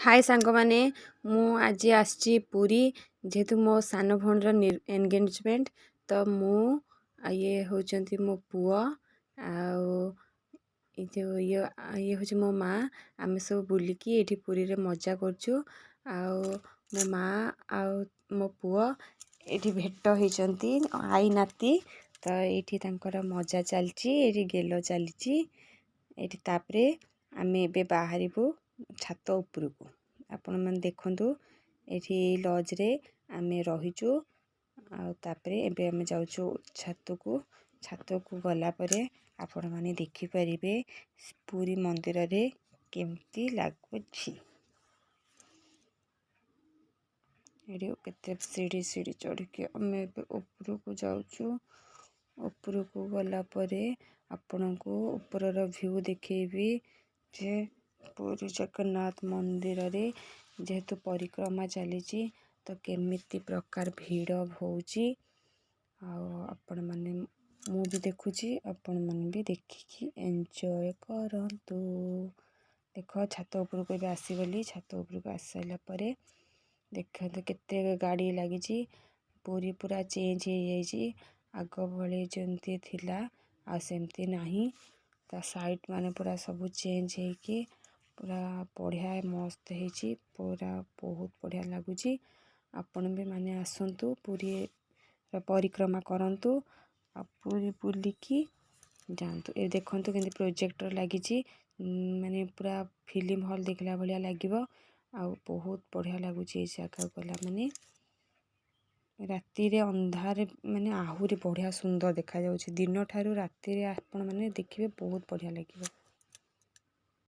हाय सांग मैंने मु आज आसची पुरी जेहेतु मो सान भौणीर एनगेजमेंट तो मु ये होचंती मो पुआ जो ये हूँ मो माँ आम सब बुलिकी ये पुरी रे मजा करचु मो माँ आ मो पुआ ये भेट होती आई नाती तो ये मजा चलची ये गेल चली तापरे आम ए बाहर छात उपरकू आपण मैंने देखु ये लज रे आम रहीचु तापरे एबे आम जाऊँ छात को गला परे आपण मैंने देखिपारे पुरी मंदिर रे केमती लगुच केते सीढ़ी सीढ़ी चढ़ के आम उपरकू जाऊँ उपरकू गला परे आपण को ऊपर व्यू देखेबी जे पुरी जगन्नाथ मंदिर रे जेहेतु परिक्रमा चली तो केमिति प्रकार भीड़ होची आपण माने मु भी देखुची आपण माने भी देखिकी एंजॉय करंतु। देख छात ऊपर को आसीगली छात ऊपर को आस सारा परे देख केते गाड़ी लगी पूरी पूरा चेंज हो जाइए आग भले जमती थिला आ सेमती नहीं ता साइड माने पूरा सब चेंज हो पूरा बढ़िया मस्त है पूरा बहुत बढ़िया लगुच आपण भी माने आसतु पूरी परिक्रमा करंतु आ पूरी बुलिकी जानतु ए देखंतु केंति प्रोजेक्टर लगी माने पूरा फिल्म हॉल देखला भलिया लागिवो आ बहुत बढ़िया लगुच जगह गला माने राति रे अंधार माने आहुरी बढ़िया सुंदर देखा जाउछि दिन ठारू राति रे आपण माने देखिबे बहुत बढ़िया लागिवो।